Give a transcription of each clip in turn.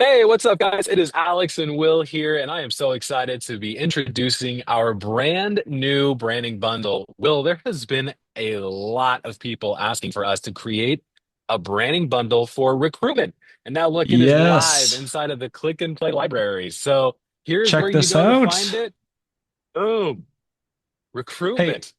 Hey, what's up, guys? It is Alex and Will here, and I am so excited to be introducing our brand new branding bundle. Will, there has been a lot of people asking for us to create a branding bundle for recruitment. And now look, it is live Yes. inside of the Click and Play library. So here's where Check you this go to find out. it. Boom, Hey, recruitment.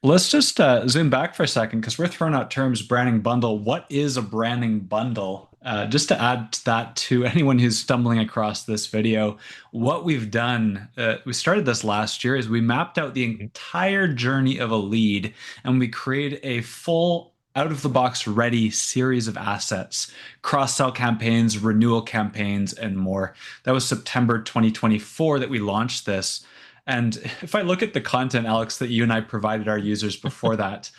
let's just zoom back for a second because we're throwing out terms branding bundle. What is a branding bundle? Just to add to that to anyone who's stumbling across this video, what we've done, we started this last year, is we mapped out the entire journey of a lead and we created a full out of the box ready series of assets, cross sell campaigns, renewal campaigns, and more. That was September 2024 that we launched this. And if I look at the content, Alex, that you and I provided our users before that,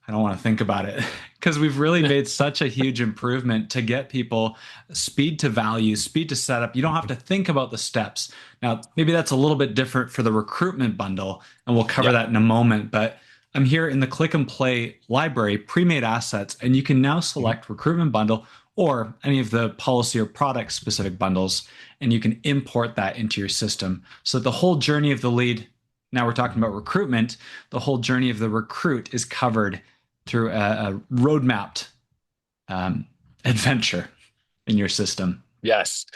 I don't want to think about it because we've really made such a huge improvement to get people speed to value, speed to setup. You don't have to think about the steps. Now, maybe that's a little bit different for the recruitment bundle, and we'll cover Yeah. that in a moment. But I'm here in the Click and Play library, pre-made assets, and you can now Mhm. select recruitment bundle or any of the policy or product specific bundles, and you can import that into your system. So the whole journey of the lead, now we're talking about recruitment, the whole journey of the recruit is covered through a roadmapped um, adventure in your system. Yes.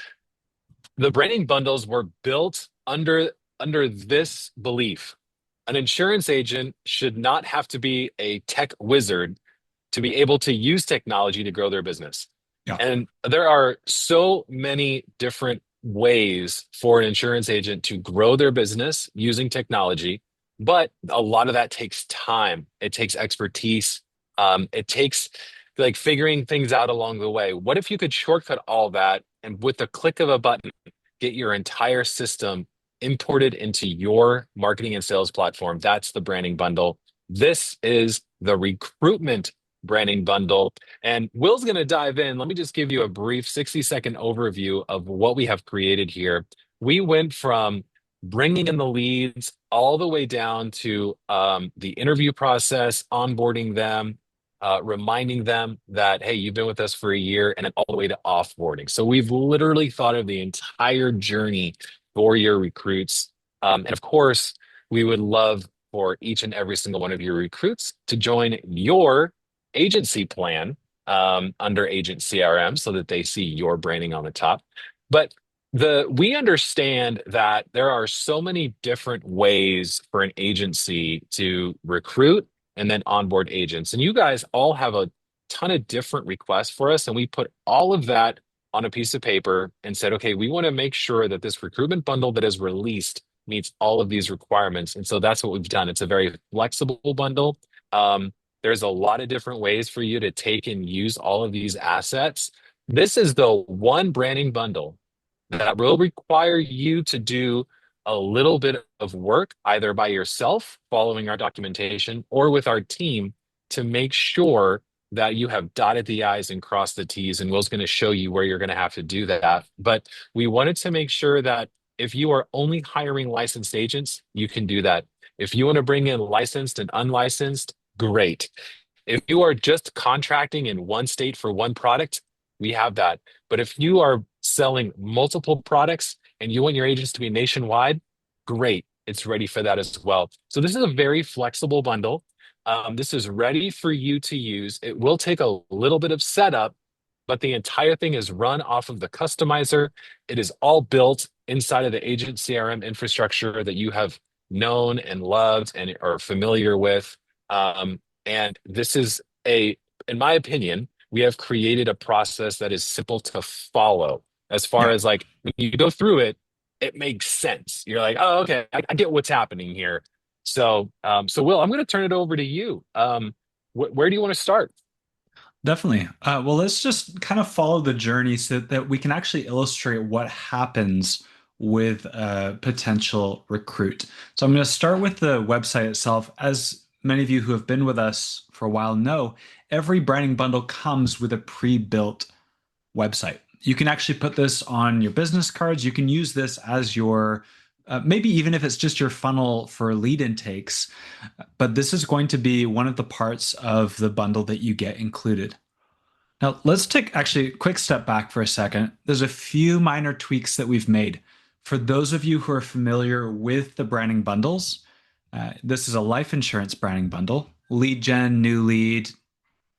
The branding bundles were built under this belief. An insurance agent should not have to be a tech wizard to be able to use technology to grow their business. Yeah. And there are so many different ways for an insurance agent to grow their business using technology, but a lot of that takes time. It takes expertise. It takes like figuring things out along the way. What if you could shortcut all that and with the click of a button, get your entire system imported into your marketing and sales platform? That's the branding bundle. This is the recruitment branding bundle. And Will's going to dive in. Let me just give you a brief 60-second overview of what we have created here. We went from bringing in the leads all the way down to the interview process, onboarding them, reminding them that, hey, you've been with us for a year, and then all the way to offboarding. So we've literally thought of the entire journey for your recruits. And of course, we would love for each and every single one of your recruits to join your agency plan under Agent CRM so that they see your branding on the top. But we understand that there are so many different ways for an agency to recruit and then onboard agents. And you guys all have a ton of different requests for us. And we put all of that on a piece of paper and said, okay, we want to make sure that this recruitment bundle that is released meets all of these requirements. And so that's what we've done. It's a very flexible bundle. There's a lot of different ways for you to take and use all of these assets. This is the one branding bundle that will require you to do a little bit of work, either by yourself, following our documentation, or with our team to make sure that you have dotted the I's and crossed the T's. And Will's going to show you where you're going to have to do that. But we wanted to make sure that if you are only hiring licensed agents, you can do that. If you want to bring in licensed and unlicensed, great. If you are just contracting in one state for one product, we have that. But if you are selling multiple products and you want your agents to be nationwide, great. It's ready for that as well. So this is a very flexible bundle. This is ready for you to use. It will take a little bit of setup, but the entire thing is run off of the customizer. It is all built inside of the agent CRM infrastructure that you have known and loved and are familiar with. And this is in my opinion, we have created a process that is simple to follow. As far Yeah. as like when you go through it, it makes sense. You're like, oh, okay, I get what's happening here. So Will, I'm going to turn it over to you. Where do you want to start? Definitely. Well, let's just kind of follow the journey so that we can actually illustrate what happens with a potential recruit. So I'm going to start with the website itself. As many of you who have been with us for a while know, every branding bundle comes with a pre-built website. You can actually put this on your business cards. You can use this as your maybe even if it's just your funnel for lead intakes, but this is going to be one of the parts of the bundle that you get included. Now, let's take actually a quick step back for a second. There's a few minor tweaks that we've made. For those of you who are familiar with the Branning bundles, this is a life insurance Branning bundle, lead gen, new lead,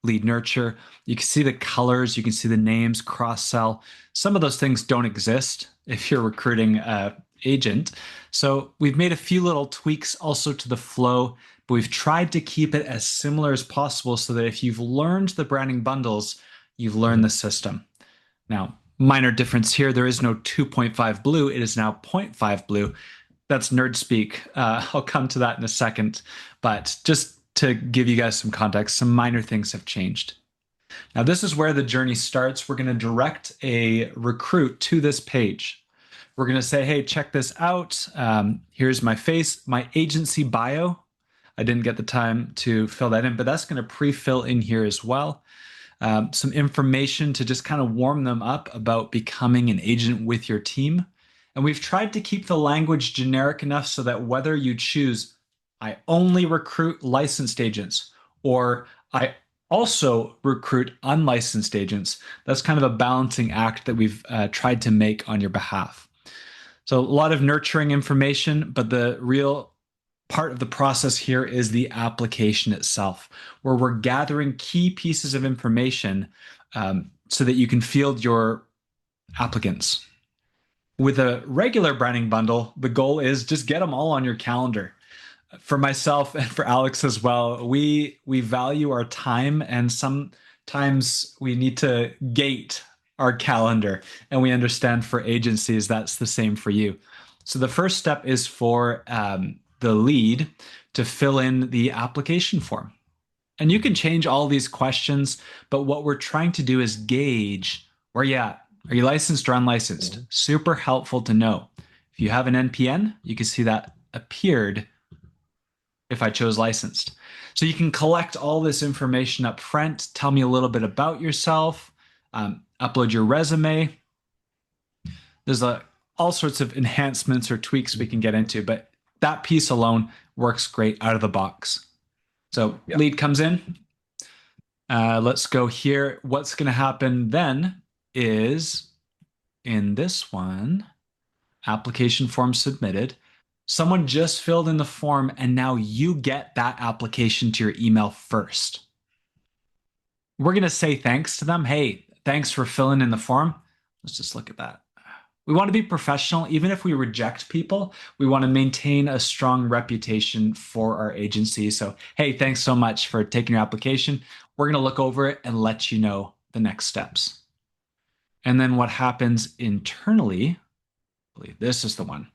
lead nurture. You can see the colors, you can see the names, cross sell. Some of those things don't exist if you're recruiting an agent. So we've made a few little tweaks also to the flow, but we've tried to keep it as similar as possible so that if you've learned the Branning bundles, you've learned Mhm. the system. Now, minor difference here, there is no 2.5 blue, it is now zero point 0.5 blue. That's nerd speak. I'll come to that in a second, but just to give you guys some context, some minor things have changed. Now, this is where the journey starts. We're going to direct a recruit to this page. We're going to say, hey, check this out. Here's my face, my agency bio. I didn't get the time to fill that in, but that's going to pre-fill in here as well. Some information to just kind of warm them up about becoming an agent with your team. And we've tried to keep the language generic enough so that whether you choose, I only recruit licensed agents, or I also recruit unlicensed agents, that's kind of a balancing act that we've tried to make on your behalf. So a lot of nurturing information, but the real part of the process here is the application itself, where we're gathering key pieces of information so that you can field your applicants. With a regular Branning bundle, the goal is just get them all on your calendar. For myself and for Alex as well, we value our time, and sometimes we need to gate our calendar, and we understand for agencies that's the same for you. So the first step is for the lead to fill in the application form. And you can change all these questions, but what we're trying to do is gauge where you at. Are you licensed or unlicensed? Mhm. Super helpful to know. If you have an NPN, you can see that appeared if I chose licensed. So you can collect all this information up front, tell me a little bit about yourself, upload your resume. There's all sorts of enhancements or tweaks we can get into, but that piece alone works great out of the box. So Yep. lead comes in. Let's go here. What's going to happen then is in this one, application form submitted. Someone just filled in the form, and now you get that application to your email first. We're going to say thanks to them. Hey, thanks for filling in the form. Let's just look at that. We want to be professional. Even if we reject people, we want to maintain a strong reputation for our agency. So, hey, thanks so much for taking your application. We're going to look over it and let you know the next steps. And then what happens internally, I believe this is the one.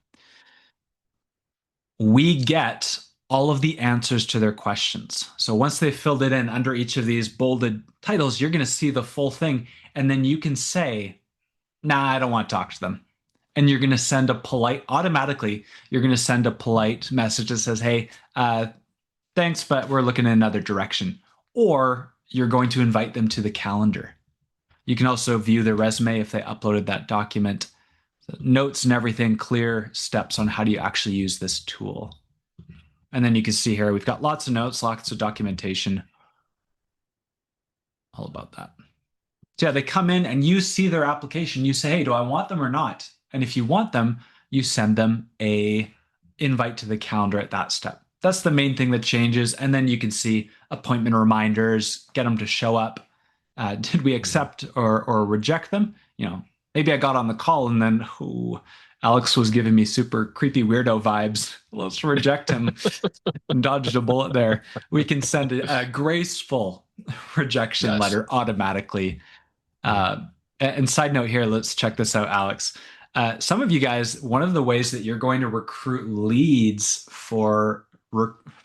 We get all of the answers to their questions. So once they've filled it in under each of these bolded titles, you're going to see the full thing. And then you can say, nah, I don't want to talk to them. And you're going to send a polite, automatically, you're going to send a polite message that says, hey, thanks, but we're looking in another direction. Or you're going to invite them to the calendar. You can also view their resume if they uploaded that document. So notes and everything, clear steps on how do you actually use this tool. And then you can see here, we've got lots of notes, lots of documentation, all about that. So yeah, they come in and you see their application. You say, hey, do I want them or not? And if you want them, you send them a invite to the calendar at that step. That's the main thing that changes. And then you can see appointment reminders, get them to show up. Did we Mhm. accept or reject them? Maybe I got on the call and then Alex was giving me super creepy weirdo vibes. Let's reject him and dodged a bullet there. We can send a graceful rejection Yes. letter automatically. Mhm. uh, and side note here, let's check this out, Alex. Some of you guys, one of the ways that you're going to recruit leads for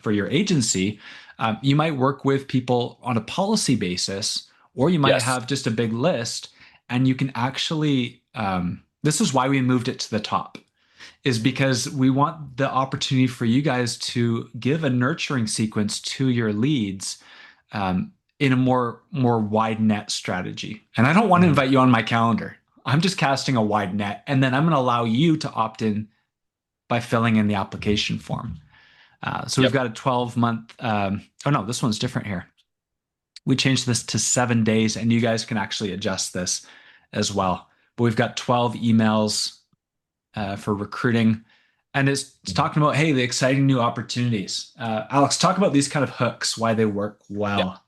your agency, you might work with people on a policy basis, or you might Yes. have just a big list, and you can actually. This is why we moved it to the top, is because we want the opportunity for you guys to give a nurturing sequence to your leads in a more wide net strategy. And I don't want to Mhm. invite you on my calendar. I'm just casting a wide net, and then I'm going to allow you to opt in by filling in the application form. So we've Yep. got a 12-month. Oh no, this one's different here. We changed this to 7 days, and you guys can actually adjust this as well. But we've got 12 emails for recruiting. And it's Mhm. talking about, hey, the exciting new opportunities. Alex, talk about these kind of hooks, why they work Yeah. well.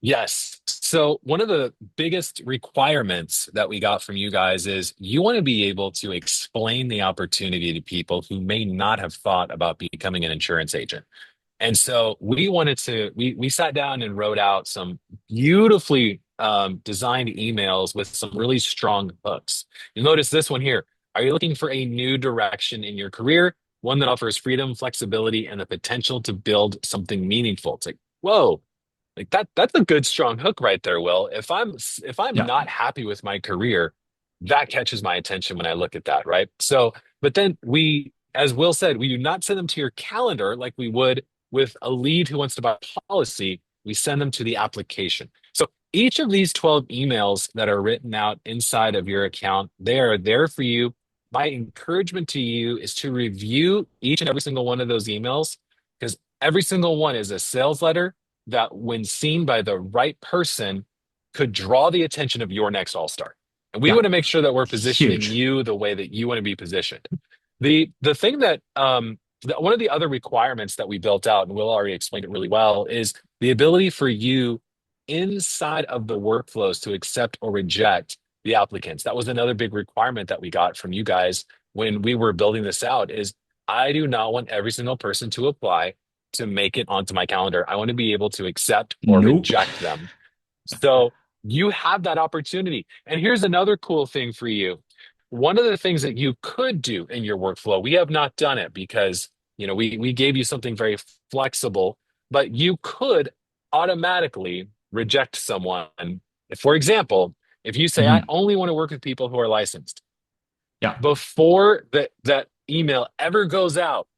Yes. So one of the biggest requirements that we got from you guys is you want to be able to explain the opportunity to people who may not have thought about becoming an insurance agent. And so we sat down and wrote out some beautifully designed emails with some really strong hooks. You'll notice this one here. Are you looking for a new direction in your career? One that offers freedom, flexibility, and the potential to build something meaningful. It's like, whoa, like that's a good strong hook right there, Will. If I'm Yeah. not happy with my career, that catches my attention when I look at that, right? So, but then as Will said, we do not send them to your calendar like we would with a lead who wants to buy a policy. We send them to the application. So each of these 12 emails that are written out inside of your account, they are there for you. My encouragement to you is to review each and every single one of those emails because every single one is a sales letter that, when seen by the right person, could draw the attention of your next all-star. And we Yeah. want to make sure that we're positioning Huge. you the way that you want to be positioned. The thing that one of the other requirements that we built out, and Will already explained it really well, is the ability for you inside of the workflows to accept or reject the applicants. That was another big requirement that we got from you guys when we were building this out is I do not want every single person to apply to make it onto my calendar. I want to be able to accept or Nope. reject them. So you have that opportunity. And here's another cool thing for you. One of the things that you could do in your workflow, we have not done it because, we gave you something very flexible, but you could automatically reject someone. For example, if you say, I Mhm. only want to work with people who are licensed, Yeah. before that email ever goes out,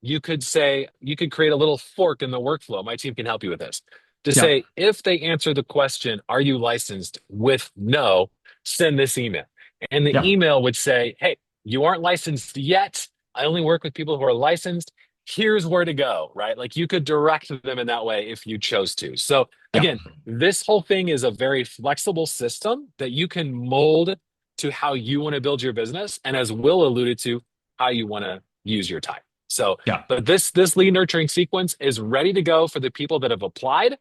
you could create a little fork in the workflow. My team can help you with this to Yeah. say, if they answer the question, are you licensed with no, send this email. And the Yeah. email would say, hey, you aren't licensed yet. I only work with people who are licensed. Here's where to go, right? Like you could direct them in that way if you chose to. So Yeah. again, this whole thing is a very flexible system that you can mold to how you want to build your business. And as Will alluded to, how you want to use your time. So Yeah. but this lead nurturing sequence is ready to go for the people that have applied.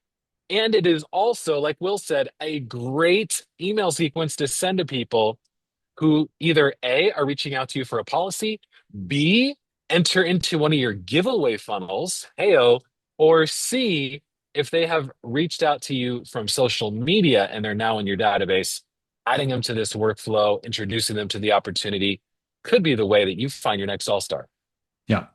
And it is also, like Will said, a great email sequence to send to people who either A, are reaching out to you for a policy, B, enter into one of your giveaway funnels, heyo, or C, if they have reached out to you from social media and they're now in your database, adding them to this workflow, introducing them to the opportunity could be the way that you find your next all-star. Yeah.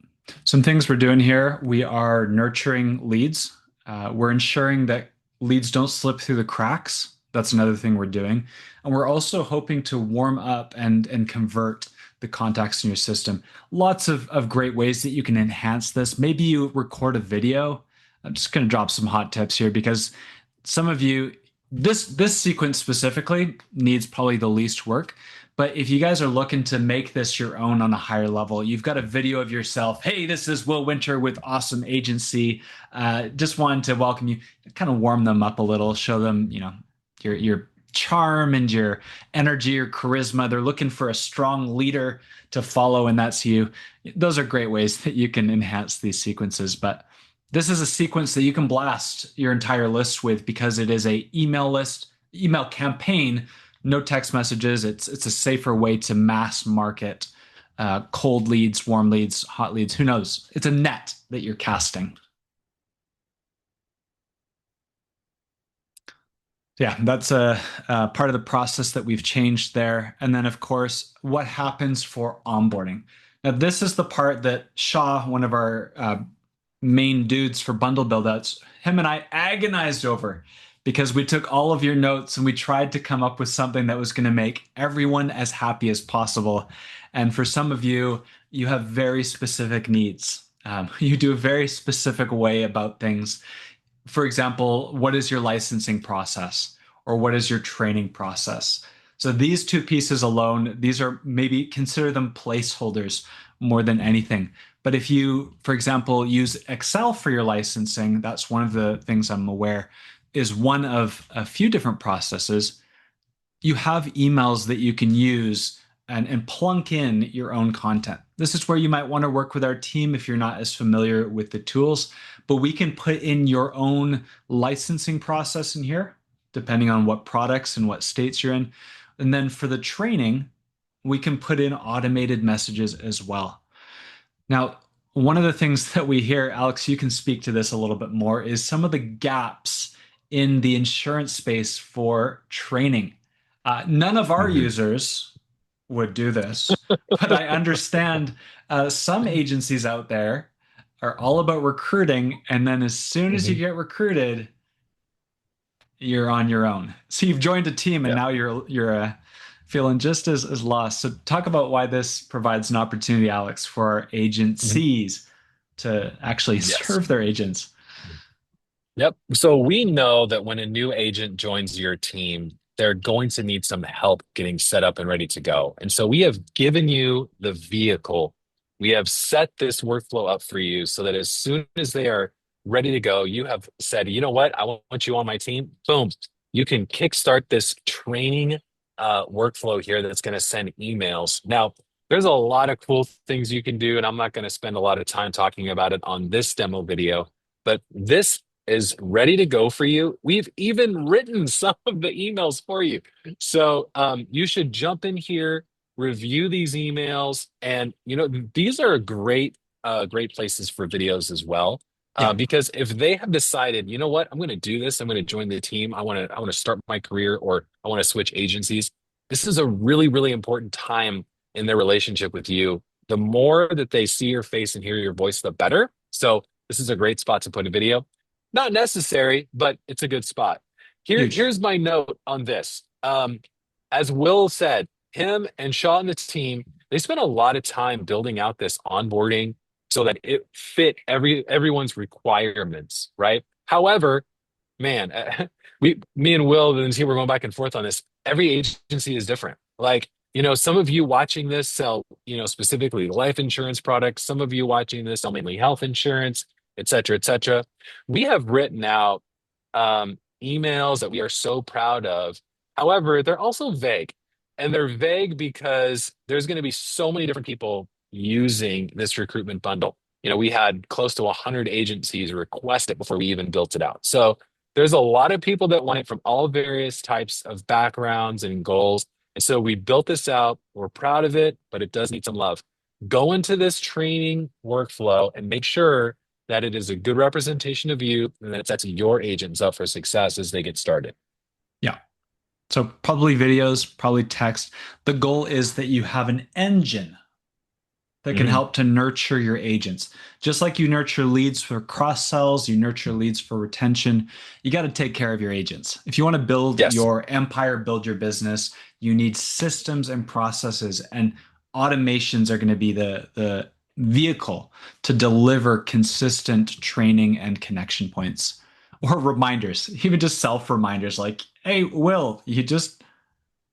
Some things we're doing here. We are nurturing leads. We're ensuring that leads don't slip through the cracks. That's another thing we're doing. And we're also hoping to warm up and convert the contacts in your system. Lots of great ways that you can enhance this. Maybe you record a video. I'm just going to drop some hot tips here because some of you, this sequence specifically needs probably the least work. But if you guys are looking to make this your own on a higher level, you've got a video of yourself. Hey, this is Will Winter with Awesome Agency. Just wanted to welcome you, kind of warm them up a little, show them, your charm and your energy, your charisma. They're looking for a strong leader to follow, and that's you. Those are great ways that you can enhance these sequences. But this is a sequence that you can blast your entire list with because it is a email list, email campaign, no text messages. It's a safer way to mass market cold leads, warm leads, hot leads. Who knows? It's a net that you're casting. Yeah, that's a part of the process that we've changed there. And then, of course, what happens for onboarding? Now, this is the part that Shaw, one of our main dudes for bundle buildouts, him and I agonized over because we took all of your notes and we tried to come up with something that was going to make everyone as happy as possible. And for some of you, you have very specific needs. You do a very specific way about things. For example, what is your licensing process or what is your training process? So these two pieces alone, these are maybe consider them placeholders more than anything. But if you, for example, use Excel for your licensing, that's one of the things I'm aware. is one of a few different processes. You have emails that you can use and plunk in your own content. This is where you might want to work with our team if you're not as familiar with the tools, but we can put in your own licensing process in here, depending on what products and what states you're in. And then for the training, we can put in automated messages as well. Now, one of the things that we hear, Alex, you can speak to this a little bit more, is some of the gaps in the insurance space for training. None of our Mhm. users would do this, but I understand some agencies out there are all about recruiting, and then as soon as you Mhm. get recruited, you're on your own. So you've joined a team, and Yeah. now you're feeling just as lost. So talk about why this provides an opportunity, Alex, for our Mhm. agencies to actually Yes. serve their agents. Yep. So we know that when a new agent joins your team, they're going to need some help getting set up and ready to go. And so we have given you the vehicle. We have set this workflow up for you so that as soon as they are ready to go, you have said, you know what, I want you on my team. Boom. You can kickstart this training workflow here that's going to send emails. Now, there's a lot of cool things you can do, and I'm not going to spend a lot of time talking about it on this demo video. But this is ready to go for you. We've even written some of the emails for you. So you should jump in here, review these emails, and these are great places for videos as well. Yeah. Because if they have decided, you know what, I'm going to do this, I'm going to join the team, I want to start my career, or I want to switch agencies. This is a really, really important time in their relationship with you. The more that they see your face and hear your voice, the better. So this is a great spot to put a video. Not necessary, but it's a good spot. Huge. Here's my note on this. As Will said, him and Shaw and the team, they spent a lot of time building out this onboarding so that it fit everyone's requirements, right? However, man, me and Will and the team were going back and forth on this. Every agency is different. Like, some of you watching this sell, specifically life insurance products. Some of you watching this sell mainly health insurance, et cetera, et cetera. We have written out emails that we are so proud of. However, they're also vague. And they're vague because there's going to be so many different people using this recruitment bundle. We had close to 100 agencies request it before we even built it out. So there's a lot of people that want it from all various types of backgrounds and goals. And so we built this out. We're proud of it, but it does need some love. Go into this training workflow and make sure that it is a good representation of you and that it sets your agents up for success as they get started. Yeah. So probably videos, probably text. The goal is that you have an engine that can Mhm. help to nurture your agents. Just like you nurture leads for cross sells, you nurture leads for retention, you got to take care of your agents. If you want to build Yes. your empire, build your business, you need systems and processes, and automations are going to be the vehicle to deliver consistent training and connection points or reminders, even just self reminders like, hey, Will, you just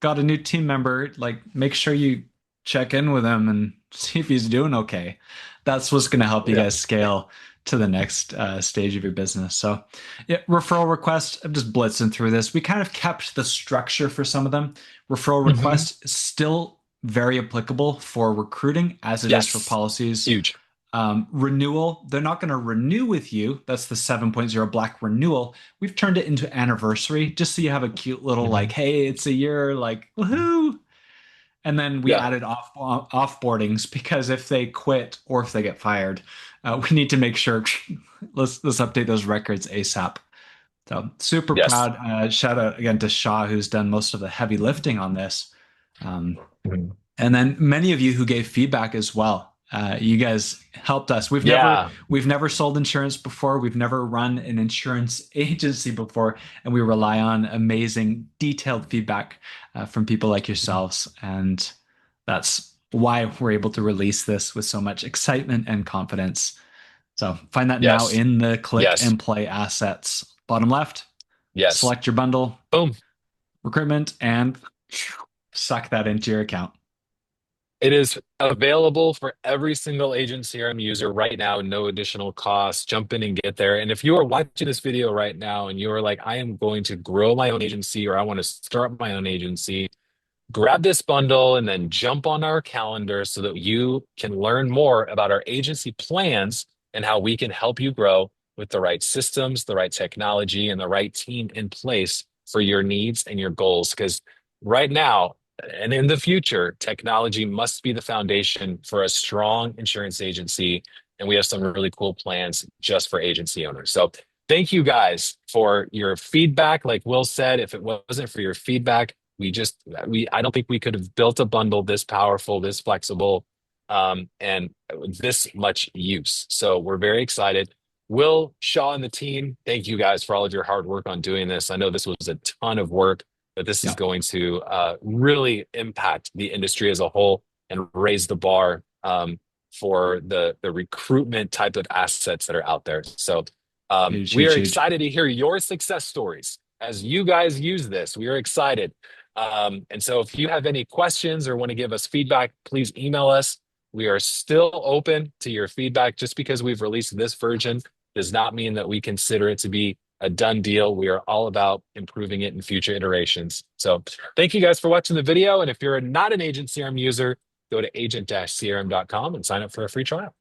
got a new team member, like make sure you check in with him and see if he's doing okay. That's what's going to help you Yeah. guys scale to the next stage of your business. So, yeah, referral request, I'm just blitzing through this. We kind of kept the structure for some of them. Referral Mhm. request is still very applicable for recruiting as it is for Yes. policies. Huge. Renewal, they're not going to renew with you. That's the 7.0 black renewal. We've turned it into anniversary just so you have a cute little like, Mhm. hey, it's a year, like, woohoo. And then we Yeah. added offboardings because if they quit or if they get fired, we need to make sure let's update those records ASAP. So super Yes. proud. Shout out again to Shaw, who's done most of the heavy lifting on this. Um, Mhm. and then many of you who gave feedback as well. You guys helped us. Yeah. We've never sold insurance before. We've never run an insurance agency before, and we rely on amazing detailed feedback from people like yourselves. And that's why we're able to release this with so much excitement and confidence. So find that now Yes. in the click Yes. and play assets. Bottom left, Yes. select your bundle, Boom. recruitment, and suck that into your account. It is available for every single agent CRM user right now, no additional cost. Jump in and get there. And if you are watching this video right now and you are like, I am going to grow my own agency or I want to start my own agency, grab this bundle and then jump on our calendar so that you can learn more about our agency plans and how we can help you grow with the right systems, the right technology, and the right team in place for your needs and your goals. Because right now and in the future, technology must be the foundation for a strong insurance agency. And we have some really cool plans just for agency owners. So thank you guys for your feedback. Like Will said, if it wasn't for your feedback, I don't think we could have built a bundle this powerful, this flexible, and this much use. So we're very excited. Will, Shaw, and the team, thank you guys for all of your hard work on doing this. I know this was a ton of work, but this is Yeah, going to really impact the industry as a whole and raise the bar for the recruitment type of assets that are out there. So huge, we huge, are huge. excited to hear your success stories as you guys use this. We are excited. And so if you have any questions or want to give us feedback, please email us. We are still open to your feedback. Just because we've released this version does not mean that we consider it to be a done deal. We are all about improving it in future iterations. So thank you guys for watching the video. And if you're not an Agent CRM user, go to agent-crm.com and sign up for a free trial.